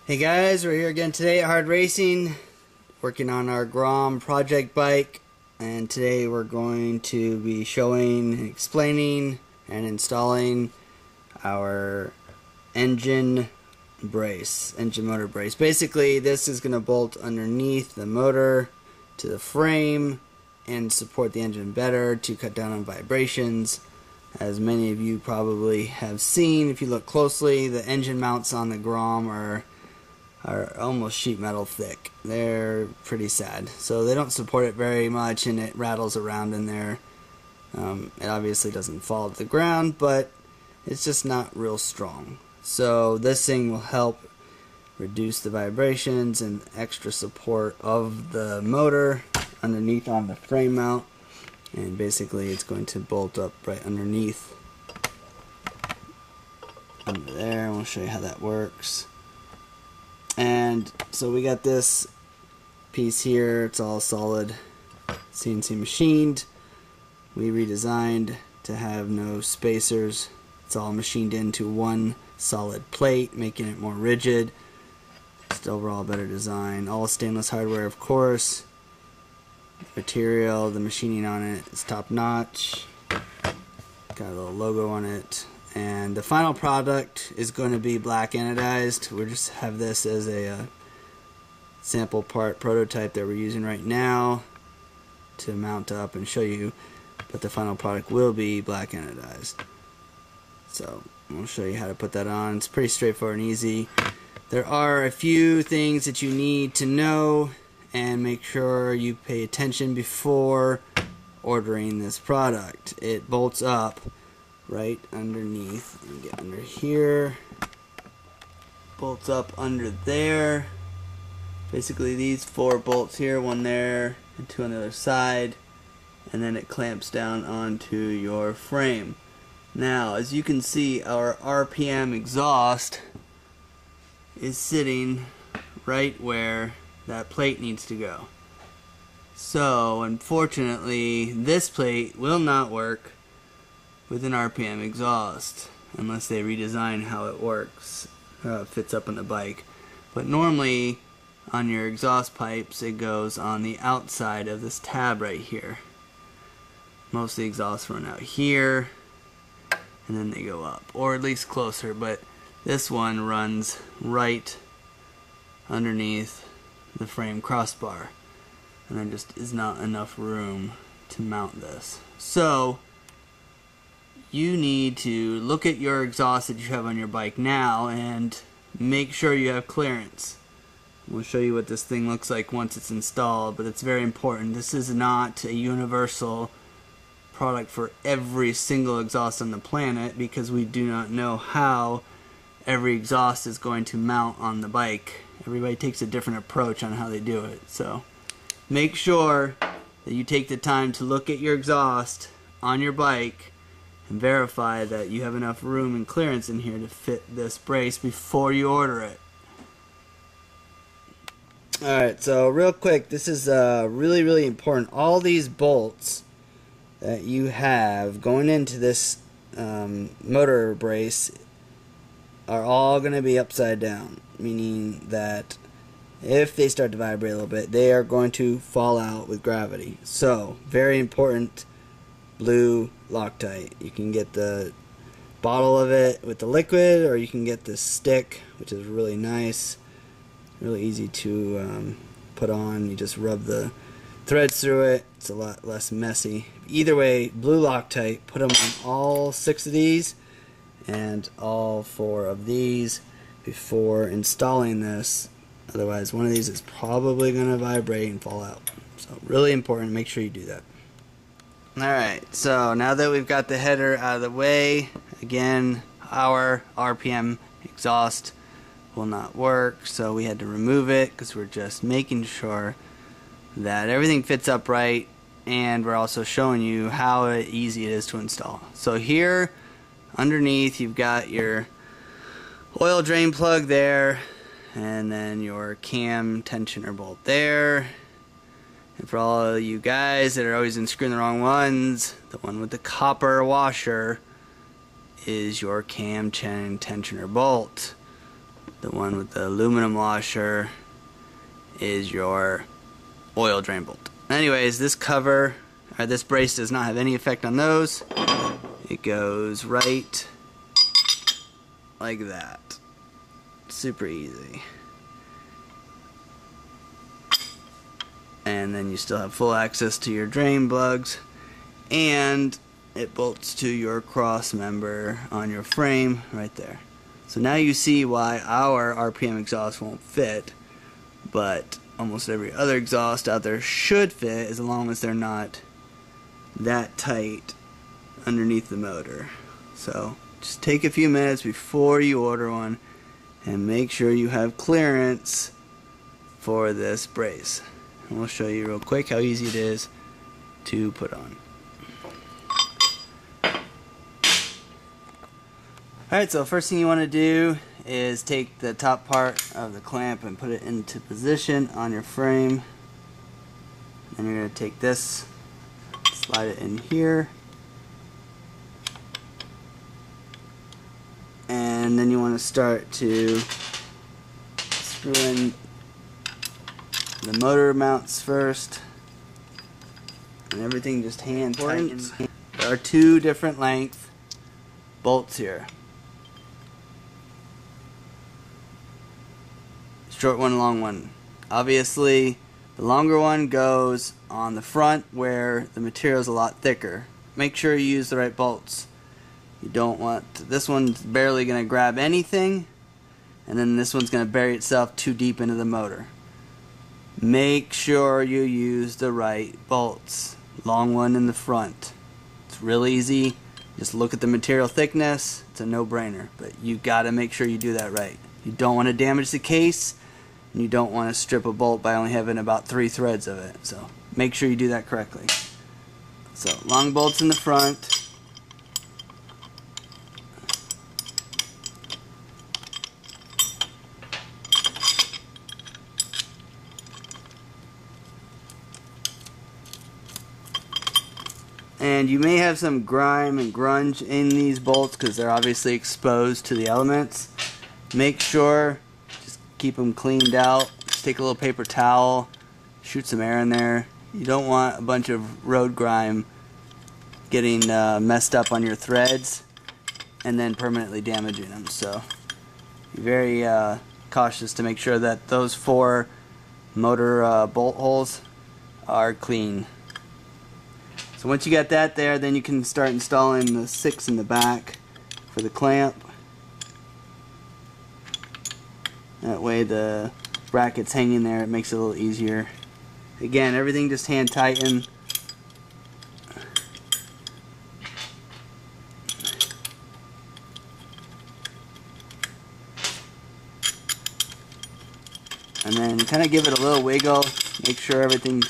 Hey guys, we're here again today at Hard Racing, working on our Grom project bike, and today we're going to be showing, explaining, and installing our engine motor brace. Basically, this is going to bolt underneath the motor to the frame and support the engine better to cut down on vibrations. As many of you probably have seen, if you look closely, the engine mounts on the Grom are almost sheet metal thick. They're pretty sad. So they don't support it very much and it rattles around in there. It obviously doesn't fall to the ground, but it's just not real strong. So this thing will help reduce the vibrations and extra support of the motor underneath on the frame mount. And basically it's going to bolt up right underneath under there, and we'll show you how that works. And so we got this piece here, it's all solid CNC machined. We redesigned to have no spacers. It's all machined into one solid plate, making it more rigid. Just overall better design. All stainless hardware, of course. The material, the machining on it is top notch. Got a little logo on it. And the final product is going to be black anodized. We just have this as a sample part prototype that we're using right now to mount up and show you, but the final product will be black anodized. So we'll show you how to put that on. It's pretty straightforward and easy. There are a few things that you need to know and make sure you pay attention before ordering this product. It bolts up right underneath. You get under here, bolts up under there. Basically these 4 bolts here, one there and 2 on the other side, and then it clamps down onto your frame. Now, as you can see, our RPM exhaust is sitting right where that plate needs to go. So unfortunately this plate will not work with an RPM exhaust unless they redesign how it works, fits up on the bike. But normally on your exhaust pipes it goes on the outside of this tab right here. Most of the exhausts run out here and then they go up, or at least closer, but this one runs right underneath the frame crossbar, and there just is not enough room to mount this. So you need to look at your exhaust that you have on your bike now and make sure you have clearance. We'll show you what this thing looks like once it's installed, but it's very important. This is not a universal product for every single exhaust on the planet, because we do not know how every exhaust is going to mount on the bike. Everybody takes a different approach on how they do it. So make sure that you take the time to look at your exhaust on your bike and verify that you have enough room and clearance in here to fit this brace before you order it. Alright, so real quick, this is really important. All these bolts that you have going into this motor brace are all going to be upside down, meaning that if they start to vibrate a little bit, they are going to fall out with gravity. So, very important, blue Loctite. You can get the bottle of it with the liquid, or you can get this stick, which is really nice, really easy to put on. You just rub the threads through it. It's a lot less messy. Either way, blue Loctite, put them on all 6 of these and all 4 of these before installing this. Otherwise, one of these is probably going to vibrate and fall out. So really important, make sure you do that. Alright, so now that we've got the header out of the way, again, our RPM exhaust will not work, so we had to remove it because we're just making sure that everything fits up right, and we're also showing you how easy it is to install. So here underneath you've got your oil drain plug there, and then your cam tensioner bolt there. And for all of you guys that are always unscrewing the wrong ones, the one with the copper washer is your cam chain tensioner bolt. The one with the aluminum washer is your oil drain bolt. Anyways, this cover, or this brace does not have any effect on those. It goes right like that. Super easy. And then you still have full access to your drain plugs, and it bolts to your cross member on your frame right there. So now you see why our RPM exhaust won't fit, but almost every other exhaust out there should fit, as long as they're not that tight underneath the motor. So just take a few minutes before you order one and make sure you have clearance for this brace. And we'll show you real quick how easy it is to put on. Alright, so first thing you want to do is take the top part of the clamp and put it into position on your frame. Then you're going to take this, slide it in here, and then you want to start to screw in the motor mounts first, and everything just hand tightens. There are two different length bolts here. Short one, long one. Obviously, the longer one goes on the front where the material is a lot thicker. Make sure you use the right bolts. You don't want, this one's barely going to grab anything, and then this one's going to bury itself too deep into the motor. Make sure you use the right bolts. Long one in the front. It's real easy. Just look at the material thickness. It's a no-brainer, but you got to make sure you do that right. You don't want to damage the case, and you don't want to strip a bolt by only having about 3 threads of it. So make sure you do that correctly. So long bolts in the front. And you may have some grime and grunge in these bolts because they're obviously exposed to the elements. Make sure, just keep them cleaned out. Just take a little paper towel, shoot some air in there. You don't want a bunch of road grime getting messed up on your threads and then permanently damaging them. So be very cautious to make sure that those 4 motor bolt holes are clean. So once you got that there, then you can start installing the 6 in the back for the clamp. That way the bracket's hanging there, it makes it a little easier. Again, everything just hand tighten. And then kind of give it a little wiggle, make sure everything's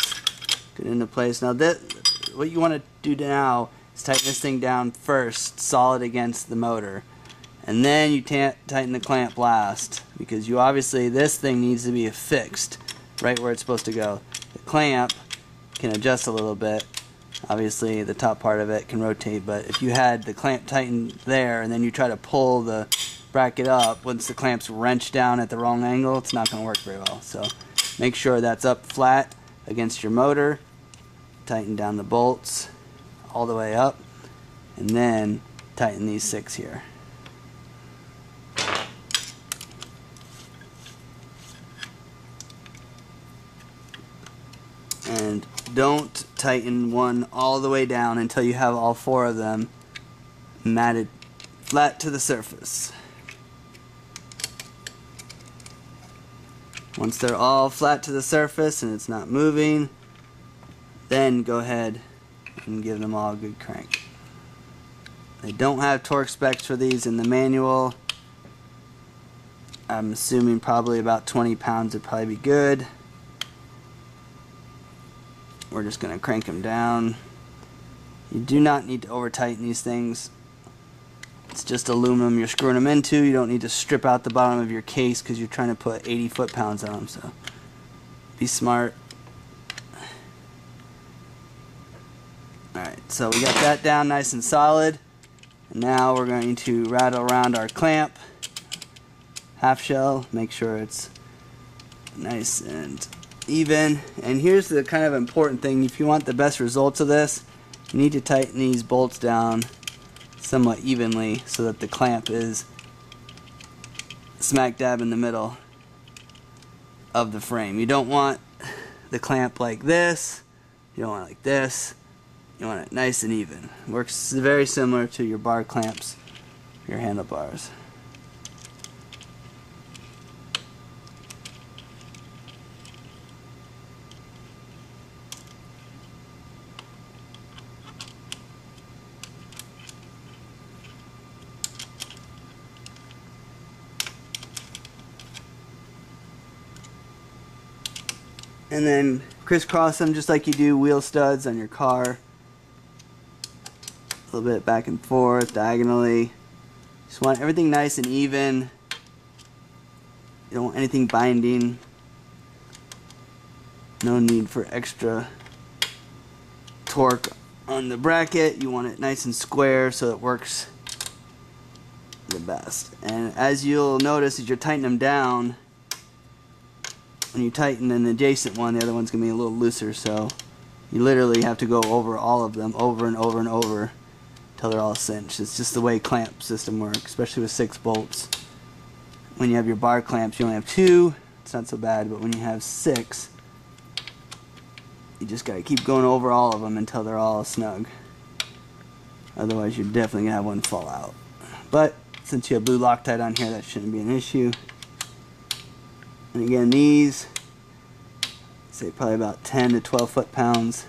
good into place. Now what you want to do now is tighten this thing down first, solid against the motor, and then you tighten the clamp last, because you obviously, this thing needs to be fixed right where it's supposed to go. The clamp can adjust a little bit. Obviously the top part of it can rotate, but if you had the clamp tightened there and then you try to pull the bracket up, once the clamp's wrenched down at the wrong angle, it's not going to work very well. So make sure that's up flat against your motor. Tighten down the bolts all the way up, and then tighten these 6 here. And don't tighten one all the way down until you have all 4 of them matted flat to the surface. Once they're all flat to the surface and it's not moving, then go ahead and give them all a good crank. They don't have torque specs for these in the manual. I'm assuming probably about 20 pounds would probably be good. We're just going to crank them down. You do not need to over tighten these things. It's just aluminum you're screwing them into. You don't need to strip out the bottom of your case because you're trying to put 80 foot-pounds on them. So be smart. Alright, so we got that down nice and solid. And now we're going to rattle around our clamp. half shell. Make sure it's nice and even. And here's the kind of important thing: if you want the best results of this, you need to tighten these bolts down somewhat evenly so that the clamp is smack dab in the middle of the frame. You don't want the clamp like this, you don't want it like this, you want it nice and even. Works very similar to your bar clamps, your handlebars. And then crisscross them just like you do wheel studs on your car. A little bit back and forth, diagonally. Just want everything nice and even. You don't want anything binding. No need for extra torque on the bracket. You want it nice and square so it works the best. And as you'll notice as you're tightening them down, when you tighten an adjacent one, the other one's going to be a little looser, so you literally have to go over all of them over and over and over until they're all cinched. It's just the way clamp system works, especially with 6 bolts. When you have your bar clamps, you only have 2, it's not so bad, but when you have 6, you just got to keep going over all of them until they're all snug. Otherwise, you're definitely going to have one fall out. But since you have blue Loctite on here, that shouldn't be an issue. And again, these, say probably about 10 to 12 foot-pounds.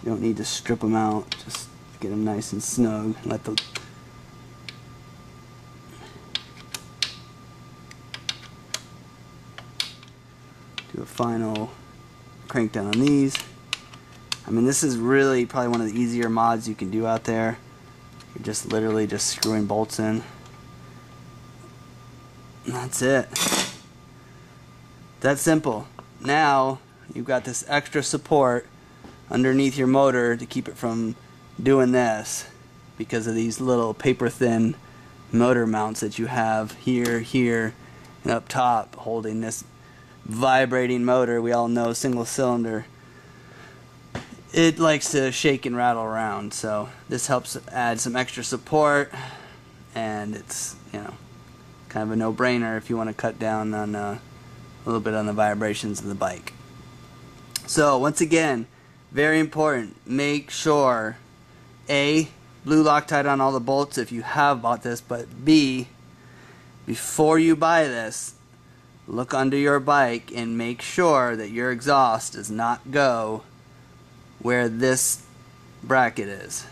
You don't need to strip them out, just get them nice and snug. Let the do a final crank down on these. I mean, this is really probably one of the easier mods you can do out there. You're just literally just screwing bolts in. And that's it. That's simple. Now you've got this extra support underneath your motor to keep it from doing this because of these little paper thin motor mounts that you have here, here, and up top holding this vibrating motor. We all know single cylinder, it likes to shake and rattle around, so this helps add some extra support, and it's, you know, kind of a no-brainer if you want to cut down on a little bit on the vibrations of the bike. So once again, very important, make sure A, blue Loctite on all the bolts if you have bought this, but B, before you buy this, look under your bike and make sure that your exhaust does not go where this bracket is.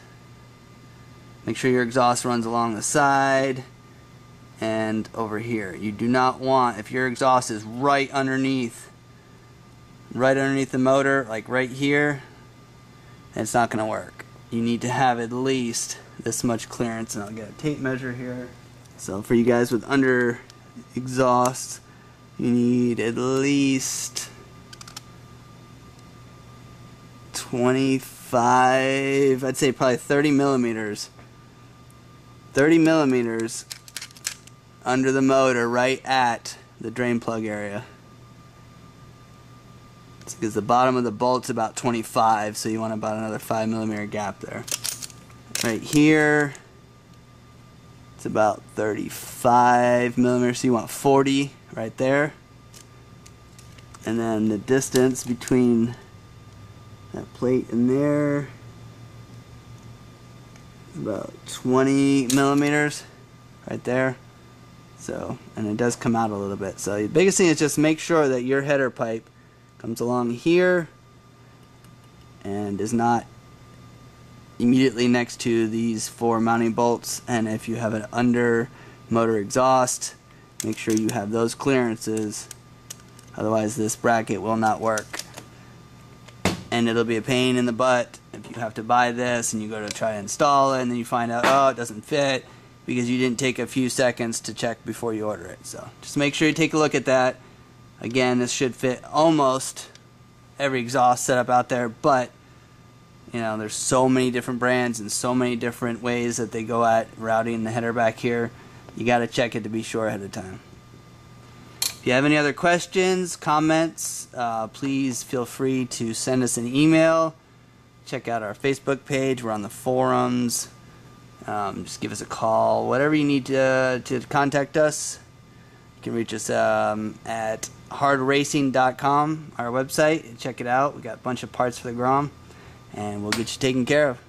Make sure your exhaust runs along the side and over here. You do not want, if your exhaust is right underneath the motor, like right here, then it's not going to work. You need to have at least this much clearance, and I'll get a tape measure here. So for you guys with under exhaust, you need at least 25, I'd say probably 30 millimeters. 30 millimeters under the motor, right at the drain plug area. It's because the bottom of the bolt's about 25, so you want about another 5 millimeter gap there. Right here, it's about 35 millimeters, so you want 40 right there. And then the distance between that plate and there, about 20 millimeters right there. So, and it does come out a little bit. So the biggest thing is just make sure that your header pipe comes along here and is not immediately next to these 4 mounting bolts. And if you have an under motor exhaust, make sure you have those clearances, otherwise this bracket will not work. And it'll be a pain in the butt if you have to buy this and you go to try to install it and then you find out, oh, it doesn't fit because you didn't take a few seconds to check before you order it. So just make sure you take a look at that. Again, this should fit almost every exhaust setup out there, but you know, there's so many different brands and so many different ways that they go at routing the header back here. You got to check it to be sure ahead of time. If you have any other questions, comments, please feel free to send us an email. Check out our Facebook page. We're on the forums. Just give us a call. Whatever you need to contact us, you can reach us at hardracing.com, our website. Check it out. We got a bunch of parts for the Grom, and we'll get you taken care of.